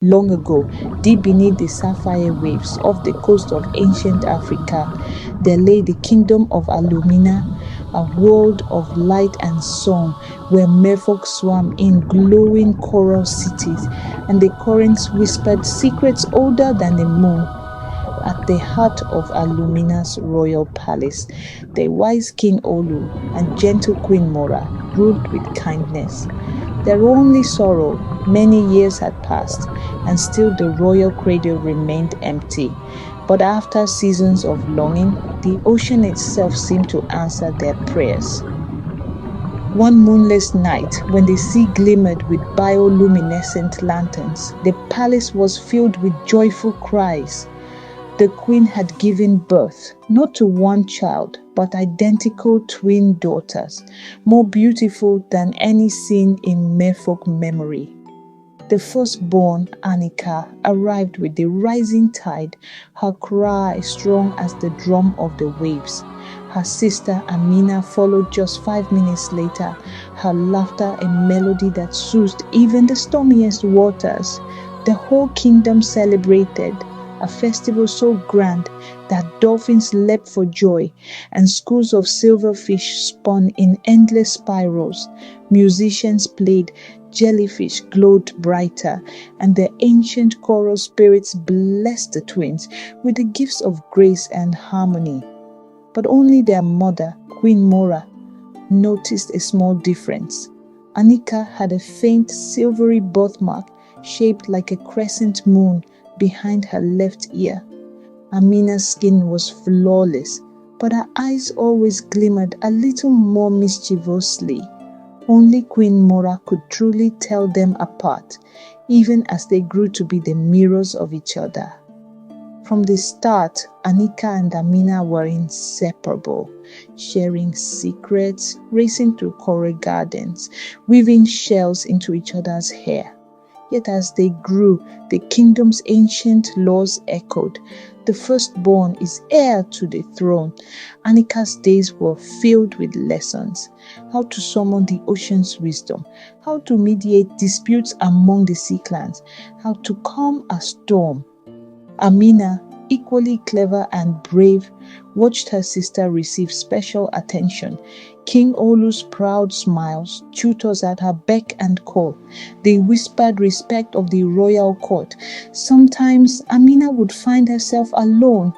Long ago, deep beneath the sapphire waves off the coast of ancient Africa, there lay the kingdom of Alumina, a world of light and song where merfolk swam in glowing coral cities and the currents whispered secrets older than the moon. At the heart of Alumina's royal palace, the wise King Olu and gentle Queen Mora ruled with kindness. Their only sorrow, many years had passed, and still the royal cradle remained empty. But after seasons of longing, the ocean itself seemed to answer their prayers. One moonless night, when the sea glimmered with bioluminescent lanterns, the palace was filled with joyful cries. The queen had given birth, not to one child, but identical twin daughters, more beautiful than any seen in merfolk memory. The firstborn, Aneka, arrived with the rising tide, her cry strong as the drum of the waves. Her sister Amina followed just 5 minutes later, her laughter a melody that soothed even the stormiest waters. The whole kingdom celebrated, a festival so grand that dolphins leapt for joy and schools of silverfish spun in endless spirals. Musicians played, jellyfish glowed brighter, and the ancient choral spirits blessed the twins with the gifts of grace and harmony. But only their mother, Queen Mora, noticed a small difference. Aneka had a faint silvery birthmark shaped like a crescent moon behind her left ear. Amina's skin was flawless, but her eyes always glimmered a little more mischievously. Only Queen Mora could truly tell them apart, even as they grew to be the mirrors of each other. From the start, Anika and Amina were inseparable, sharing secrets, racing through coral gardens, weaving shells into each other's hair. Yet as they grew, the kingdom's ancient laws echoed. The firstborn is heir to the throne. Anika's days were filled with lessons. How to summon the ocean's wisdom, how to mediate disputes among the sea clans, how to calm a storm. Amina, equally clever and brave, watched her sister receive special attention. King Olu's proud smiles, tutors at her beck and call, the whispered respect of the royal court. Sometimes Amina would find herself alone,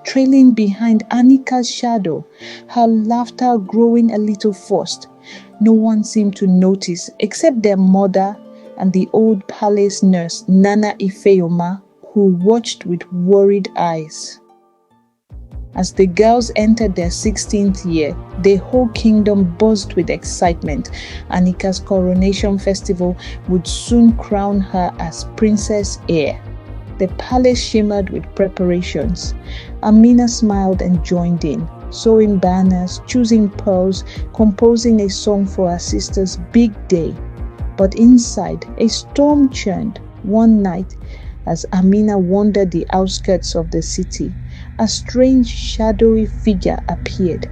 trailing behind Anika's shadow, her laughter growing a little forced. No one seemed to notice except their mother and the old palace nurse, Nana Ifeoma, who watched with worried eyes. As the girls entered their 16th year, the whole kingdom buzzed with excitement. Anika's coronation festival would soon crown her as princess heir. The palace shimmered with preparations. Amina smiled and joined in, sewing banners, choosing pearls, composing a song for her sister's big day. But inside, a storm churned. One night, as Amina wandered the outskirts of the city, a strange shadowy figure appeared.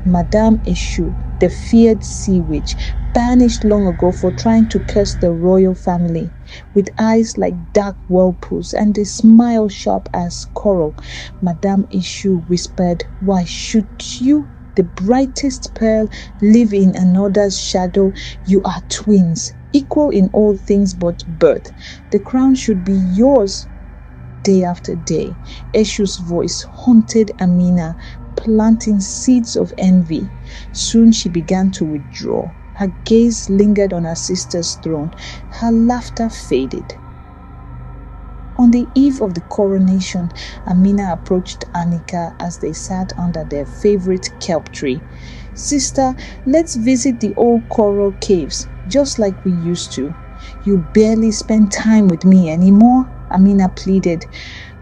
Madame Eshu, the feared sea witch, banished long ago for trying to curse the royal family. With eyes like dark whirlpools and a smile sharp as coral, Madame Eshu whispered, "Why should you, the brightest pearl, live in another's shadow? You are twins, equal in all things but birth. The crown should be yours." Day after day, Eshu's voice haunted Amina, planting seeds of envy. Soon she began to withdraw. Her gaze lingered on her sister's throne. Her laughter faded. On the eve of the coronation, Amina approached Aneka as they sat under their favorite kelp tree. "Sister, let's visit the old coral caves, just like we used to. You barely spend time with me anymore," Amina pleaded,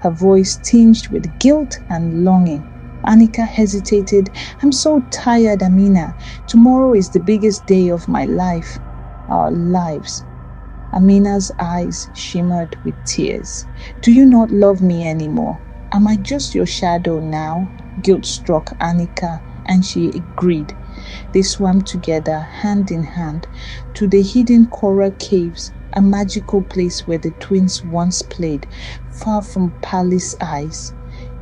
her voice tinged with guilt and longing. Anika hesitated. "I'm so tired, Amina. Tomorrow is the biggest day of my life, our lives." Amina's eyes shimmered with tears. "Do you not love me anymore? Am I just your shadow now?" Guilt struck Anika, and she agreed. They swam together, hand in hand, to the hidden coral caves. a magical place where the twins once played, far from palace eyes.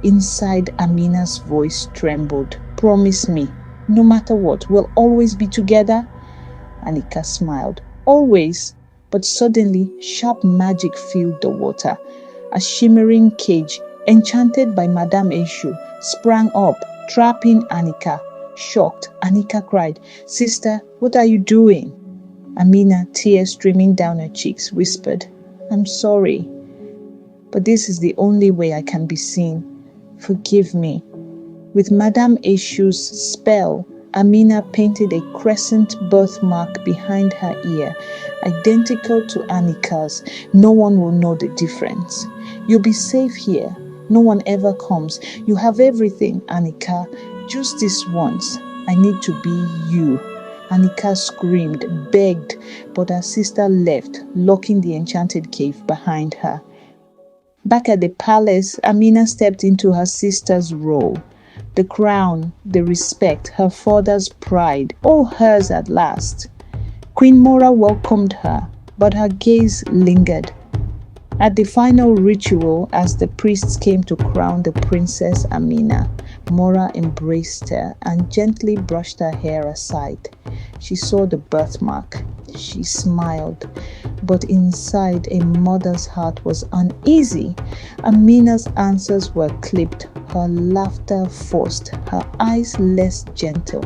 Inside, Amina's voice trembled. Promise me, no matter what, we'll always be together? Aneka smiled. Always. But suddenly, sharp magic filled the water. A shimmering cage, enchanted by Madame Eshu, sprang up, trapping Aneka. Shocked, Aneka cried, Sister, what are you doing? Amina, tears streaming down her cheeks, whispered, I'm sorry, but this is the only way I can be seen. Forgive me. With Madame Eshu's spell, Amina painted a crescent birthmark behind her ear, identical to Aneka's. No one will know the difference. You'll be safe here. No one ever comes. You have everything, Aneka. Just this once. I need to be you. Aneka screamed, begged, but her sister left, locking the enchanted cave behind her. Back at the palace, Amina stepped into her sister's role. The crown, the respect, her father's pride, all hers at last. Queen Mora welcomed her, but her gaze lingered. At the final ritual, as the priests came to crown the Princess Amina, Mora embraced her and gently brushed her hair aside. She saw the birthmark. She smiled, but inside a mother's heart was uneasy. Amina's answers were clipped, her laughter forced, her eyes less gentle.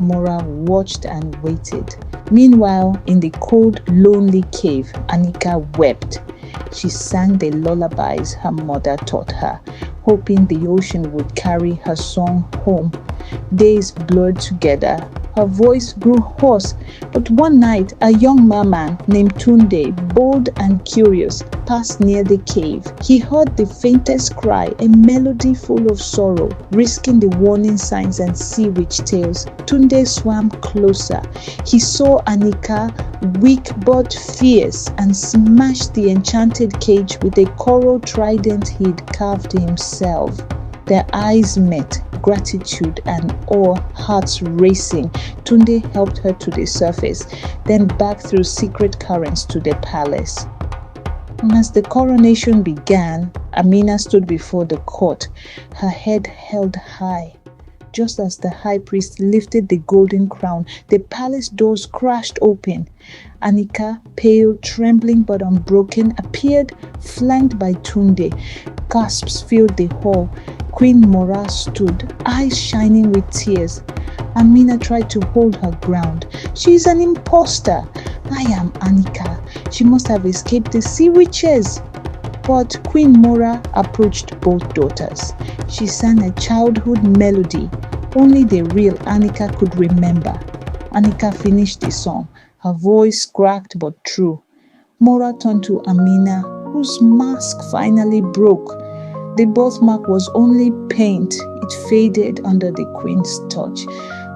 Mora watched and waited. Meanwhile, in the cold, lonely cave, Aneka wept. She sang the lullabies her mother taught her, hoping the ocean would carry her song home. Days blurred together. Her voice grew hoarse, but one night a young merman named Tunde, bold and curious, passed near the cave. He heard the faintest cry, a melody full of sorrow, risking the warning signs and sea witch tales. Tunde swam closer. He saw Aneka, weak but fierce, and smashed the enchanted cage with a coral trident he'd carved himself. Their eyes met, gratitude and awe, hearts racing. Tunde helped her to the surface, then back through secret currents to the palace. And as the coronation began, Amina stood before the court, her head held high. Just as the high priest lifted the golden crown, the palace doors crashed open. Aneka, pale, trembling but unbroken, appeared, flanked by Tunde. Gasps filled the hall. Queen Mora stood, eyes shining with tears. Amina tried to hold her ground. She is an imposter. I am Aneka. She must have escaped the sea witches. But Queen Mora approached both daughters. She sang a childhood melody only the real Aneka could remember. Aneka finished the song, her voice cracked but true. Mora turned to Amina, whose mask finally broke. The birthmark was only paint. It faded under the queen's touch.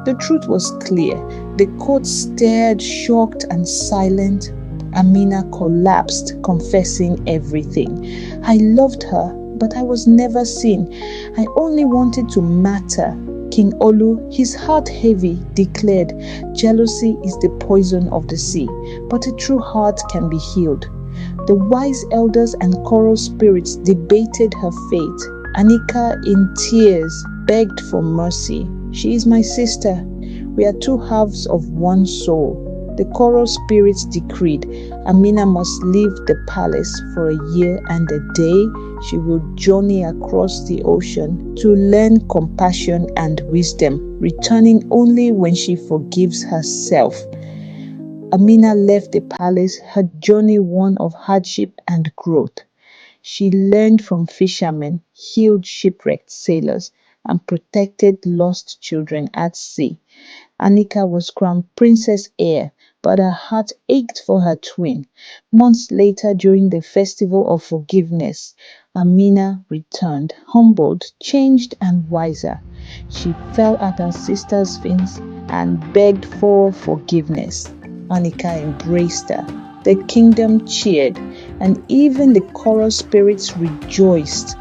The truth was clear. The court stared, shocked and silent. Amina collapsed, confessing everything. I loved her, but I was never seen. I only wanted to matter. King Olu, his heart heavy, declared, jealousy is the poison of the sea, but a true heart can be healed. The wise elders and choral spirits debated her fate. Anika, in tears, begged for mercy. She is my sister. We are two halves of one soul. The choral spirits decreed Amina must leave the palace for a year and a day. She will journey across the ocean to learn compassion and wisdom, returning only when she forgives herself. Amina left the palace, her journey one of hardship and growth. She learned from fishermen, healed shipwrecked sailors, and protected lost children at sea. Anika was crowned Princess Heir, but her heart ached for her twin. Months later, during the Festival of Forgiveness, Amina returned, humbled, changed, and wiser. She fell at her sister's feet and begged for forgiveness. Anika embraced her. The kingdom cheered, and even the choral spirits rejoiced.